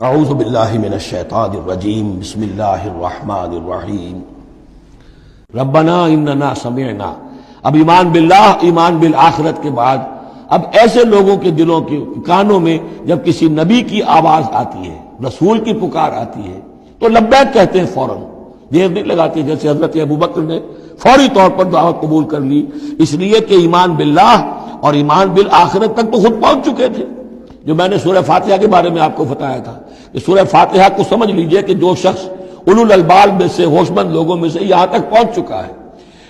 اعوذ باللہ من الشیطان الرجیم بسم اللہ الرحمن الرحیم ربنا اننا سمعنا۔ اب ایمان باللہ، ایمان بالآخرت کے بعد اب ایسے لوگوں کے دلوں کے کانوں میں جب کسی نبی کی آواز آتی ہے، رسول کی پکار آتی ہے تو لبیک کہتے ہیں فوراً، دیر نہیں لگاتے، جیسے حضرت ابوبکر نے فوری طور پر دعوت قبول کر لی، اس لیے کہ ایمان باللہ اور ایمان بالآخرت تک تو خود پہنچ چکے تھے۔ جو میں نے سورہ فاتحہ کے بارے میں آپ کو بتایا تھا کہ سورہ فاتحہ کو سمجھ لیجئے کہ جو شخص اولو الالباب میں سے، ہوش مند لوگوں میں سے یہاں تک پہنچ چکا ہے،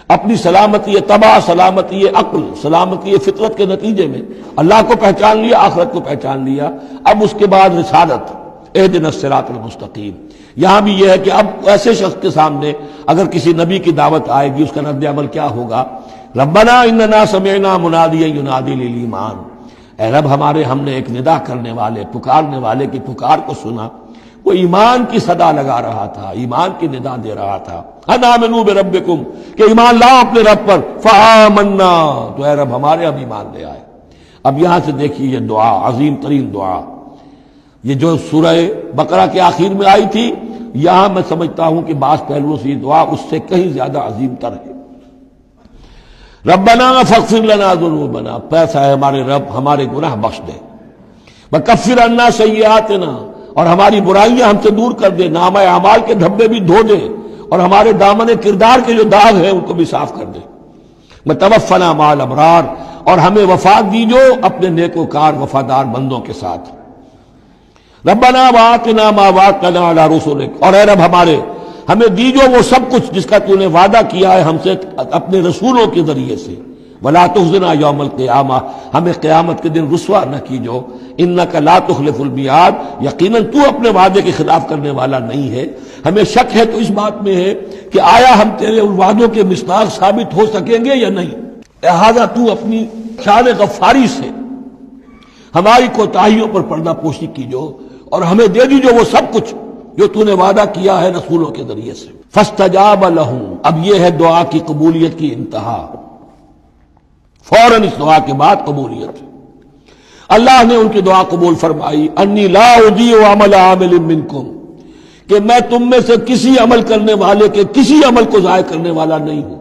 اپنی سلامتی طبع، سلامتی عقل، سلامتی فطرت کے نتیجے میں اللہ کو پہچان لیا، آخرت کو پہچان لیا، اب اس کے بعد رسالت، اہدنا الصراط المستقیم۔ یہاں بھی یہ ہے کہ اب ایسے شخص کے سامنے اگر کسی نبی کی دعوت آئے گی، اس کا رد عمل کیا ہوگا؟ ربنا اننا سمعنا منادیا ینادی للایمان، اے رب ہمارے، ہم نے ایک ندا کرنے والے، پکارنے والے کی پکار کو سنا، وہ ایمان کی صدا لگا رہا تھا، ایمان کی ندا دے رہا تھا، ان آمنوا بربکم، کہ ایمان لاؤ اپنے رب پر، فآمنا، تو اے رب ہمارے اب ایمان لے آئے۔ اب یہاں سے دیکھیے یہ دعا، عظیم ترین دعا، یہ جو سورہ بقرہ کے آخر میں آئی تھی، یہاں میں سمجھتا ہوں کہ بعض پہلوؤں سے یہ دعا اس سے کہیں زیادہ عظیم تر ہے۔ ربنا فاغفر لنا ذنوبنا، پیسا ہے ہمارے رب ہمارے گناہ بخش دے، وکفر عنا سیئاتنا، اور ہماری برائیاں ہم سے دور کر دے، نامہ اعمال کے دھبے بھی دھو دے، اور ہمارے دامن کردار کے جو داغ ہیں ان کو بھی صاف کر دے، وتوفنا مع الابرار، اور ہمیں وفات دیجو اپنے نیکوکار وفادار بندوں کے ساتھ۔ ربنا وآتنا ما وعدتنا علی رسلک، اور اے رب ہمارے، ہمیں دیجو وہ سب کچھ جس کا تو نے وعدہ کیا ہے ہم سے اپنے رسولوں کے ذریعے سے، ولا تخزنا یوم القیامہ، ہمیں قیامت کے دن رسوا نہ کیجو، انک لا تخلف المیعاد، یقیناً تو اپنے وعدے کے خلاف کرنے والا نہیں ہے۔ ہمیں شک ہے تو اس بات میں ہے کہ آیا ہم تیرے ان وعدوں کے مصداق ثابت ہو سکیں گے یا نہیں، لہذا تو اپنی شان غفاری سے ہماری کوتاہیوں پر پردہ پوشی کیجو، اور ہمیں دے دیجو وہ سب کچھ جو تو نے وعدہ کیا ہے رسولوں کے ذریعے سے۔ فاستجاب لہم، اب یہ ہے دعا کی قبولیت کی انتہا، فوراً اس دعا کے بعد قبولیت۔ اللہ نے ان کی دعا قبول فرمائی، انی لا اضیع عمل عامل منکم، کہ میں تم میں سے کسی عمل کرنے والے کے کسی عمل کو ضائع کرنے والا نہیں ہوں،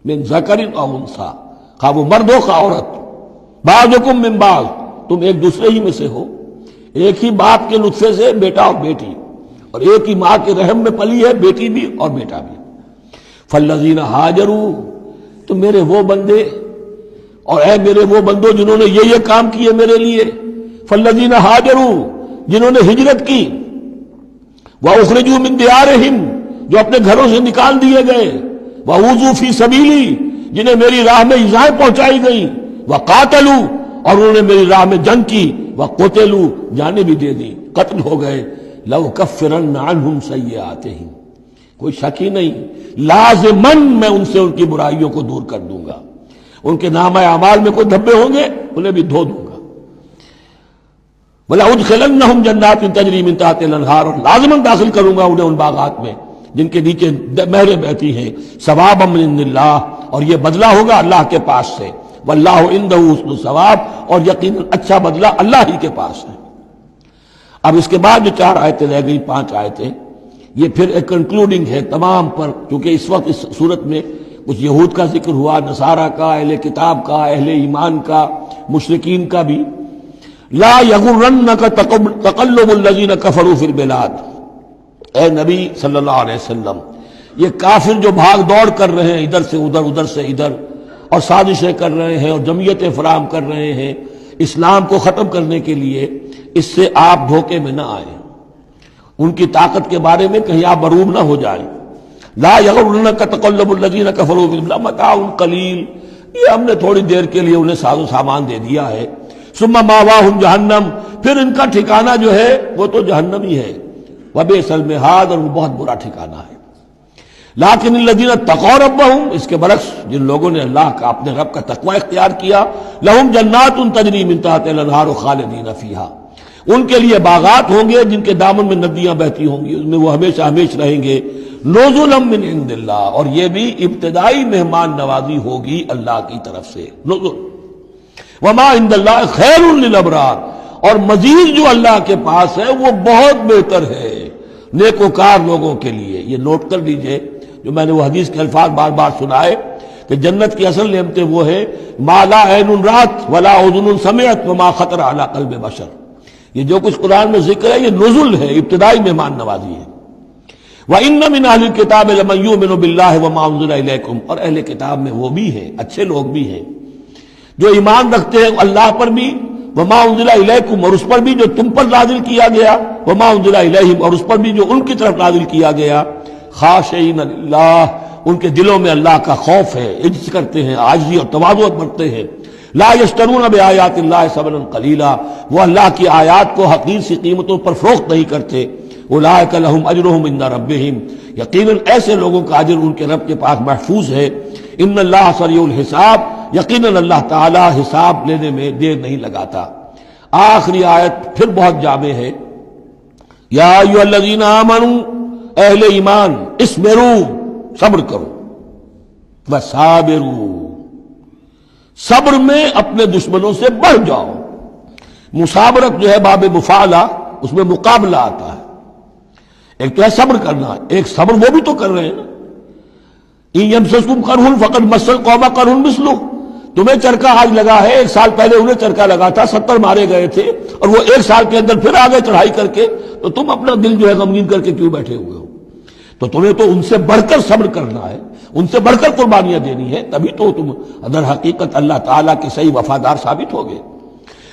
من ذکر او انثی، خواہ وہ مرد ہو خواہ عورت، بعضکم من بعض، تم ایک دوسرے ہی میں سے ہو، ایک ہی باپ کے نطفے سے بیٹا اور بیٹی، اور ایک ہی ماں کے رحم میں پلی ہے بیٹی بھی اور بیٹا بھی۔ فالذین ہاجروا، تو میرے وہ بندے، اور اے میرے وہ بندوں جنہوں نے یہ کام کیے میرے لیے، فالذین ہاجروا، جنہوں نے ہجرت کی، واخرجوا من دیارہم، جو اپنے گھروں سے نکال دیے گئے، واوذوا فی سبیلی، جنہیں میری راہ میں ایذائیں پہنچائی گئیں، وقاتلوا، اور انہوں نے میری راہ میں جنگ کی، وقتلوا، جانیں بھی دے دی، قتل ہو گئے، لَأُكَفِّرَنَّ عَنْهُمْ سَيِّئَاتِهِمْ، کوئی شک ہی نہیں، لازماً میں ان سے ان کی برائیوں کو دور کر دوں گا، ان کے نامہ اعمال میں کوئی دھبے ہوں گے انہیں بھی دھو دوں گا، وَلَأُدْخِلَنَّهُمْ جَنَّاتٍ تَجْرِي مِن تَحْتِهَا الْأَنْهَارُ، اور لازماً داخل کروں گا انہیں ان باغات میں جن کے نیچے نہریں بہتی ہیں، ثوابا من عند اللہ، اور یہ بدلہ ہوگا اللہ کے پاس سے، واللہ عنده حسن الثواب، اور یقیناً اچھا بدلہ اللہ ہی کے پاس ہے۔ اب اس کے بعد جو 4 آیتیں رہ گئی، 5 آیتیں، یہ پھر ایک کنکلوڈنگ ہے تمام پر، کیونکہ اس وقت اس صورت میں کچھ یہود کا ذکر ہوا، نصارہ کا، اہل کتاب کا، اہل ایمان کا، مشرکین کا بھی۔ لا یغرنک تقلب الذین کفروا فی البلاد، اے نبی صلی اللہ علیہ وسلم، یہ کافر جو بھاگ دوڑ کر رہے ہیں ادھر سے ادھر، ادھر سے ادھر، اور سازشیں کر رہے ہیں اور جمعیتیں فراہم کر رہے ہیں اسلام کو ختم کرنے کے لیے، اس سے آپ دھوکے میں نہ آئیں، ان کی طاقت کے بارے میں کہیں آپ مروب نہ ہو جائیں۔ لا یغرنک تقلب الذین کفروا فی البلاد متاع قلیل، یہ ہم نے تھوڑی دیر کے لیے انہیں ساز و سامان دے دیا ہے، ثم مأواہم جہنم، پھر ان کا ٹھکانہ جو ہے وہ تو جہنم ہی ہے، وبئس المہاد، اور وہ بہت برا ٹھکانہ ہے۔ لیکن الذین اتقوا ربہم، اس کے برعکس جن لوگوں نے اللہ کا، اپنے رب کا تقوی اختیار کیا، لہم جنات تجری من تحتہا الانہار خالدین فیہا، ان کے لیے باغات ہوں گے جن کے دامن میں ندیاں بہتی ہوں گی، ان میں وہ ہمیشہ ہمیشہ رہیں گے، نزلا من عند اللہ، اور یہ بھی ابتدائی مہمان نوازی ہوگی اللہ کی طرف سے، نزل، وما عند اللہ خیر للابرار، اور مزید جو اللہ کے پاس ہے وہ بہت بہتر ہے نیکوکار لوگوں کے لیے. یہ نوٹ کر لیجئے جو میں نے وہ حدیث کے الفاظ بار بار سنائے کہ جنت کی اصل نعمتیں وہ ہے ما لا عین رات ولا اذن سمعت وما خطر علی قلب بشر. یہ جو کچھ قرآن میں ذکر ہے یہ نزل ہے، ابتدائی مہمان نوازی ہے. وَإِنَّ مِنْ أَهْلِ الْكِتَابِ لَمَنْ يُؤْمِنُ بِاللَّهِ وَمَا أُنزِلَ إِلَيْكُمْ، اور اہل کتاب میں وہ بھی ہیں، اچھے لوگ بھی ہیں جو ایمان رکھتے ہیں اللہ پر بھی، وَمَا أُنزِلَ إِلَيْكُمْ، اور اس پر بھی جو تم پر نازل کیا گیا، وَمَا أُنزِلَ إِلَيْهِمْ، اور اس پر بھی جو ان کی طرف نازل کیا گیا. خاشعین للہ، ان کے دلوں میں اللہ کا خوف ہے، عجز کرتے ہیں، عاجزی اور تواضع برتتے ہیں. لا یشترون بآیات اللہ ثمنا قلیلا، وہ اللہ کی آیات کو حقیر سی قیمتوں پر فروخت نہیں کرتے. اولئک لہم اجرہم عند ربہم، یقیناً ایسے لوگوں کا اجر ان کے رب کے پاس محفوظ ہے. ان اللہ سریع الحساب، یقیناً اللہ تعالی حساب لینے میں دیر نہیں لگاتا. آخری آیت پھر بہت جامع ہے. یا ایھا الذین آمنوا، اہل ایمان، اصبروا، صبر کرو، وصابروا، صبر میں اپنے دشمنوں سے بڑھ جاؤ. مصابرت جو ہے باب مفاعلہ، اس میں مقابلہ آتا ہے. ایک تو ہے صبر کرنا، ایک صبر وہ بھی تو کر رہے ہیں. ان یمسسکم قرح فقد مس القوم قرح مثلہ، تمہیں چرکا آج لگا ہے، ایک سال پہلے انہیں چرکا لگا تھا، 70 مارے گئے تھے، اور وہ ایک سال کے اندر پھر آگے چڑھائی کر کے، تو تم اپنا دل جو ہے غمگین کر کے کیوں بیٹھے ہوئے ہو؟ تو تمہیں تو ان سے بڑھ کر صبر کرنا ہے، ان سے بڑھ کر قربانیاں دینی ہے، تبھی تو تم در حقیقت اللہ تعالیٰ کے صحیح وفادار ثابت ہوگے.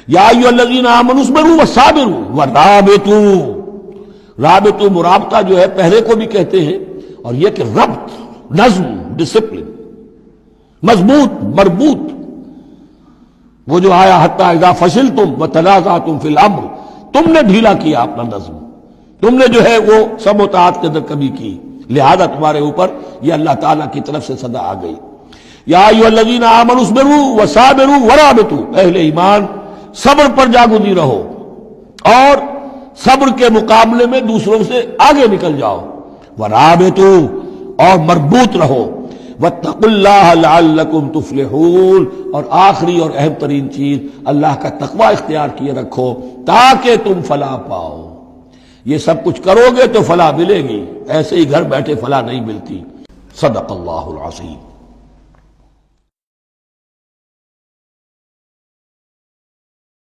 یا ایھا الذین آمنوا اصبروا وصابروا ورابطوا، رابطوا مرابطہ جو ہے پہرے کو بھی کہتے ہیں، اور یہ کہ ربط، نظم، ڈسپلن، مضبوط، مربوط. وہ جو آیا حتی اذا فشلتم وتنازعتم فی الامر، تم نے ڈھیلا کیا اپنا نظم، تم نے جو ہے وہ سب اطاعت کے اندر کمی کی، لہذا تمہارے اوپر یہ اللہ تعالیٰ کی طرف سے صدا آ گئی. یا ایھا الذین آمنوا اصبروا وصابروا ورابطوا، اہل ایمان صبر پر جاگزی رہو اور صبر کے مقابلے میں دوسروں سے آگے نکل جاؤ. ورابطوا، اور مربوط رہو. واتقوا اللہ لعلکم تفلحون، اور آخری اور اہم ترین چیز اللہ کا تقوی اختیار کیے رکھو تاکہ تم فلاح پاؤ. یہ سب کچھ کرو گے تو فلاح ملے گی، ایسے ہی گھر بیٹھے فلاح نہیں ملتی. صدق اللہ العظیم.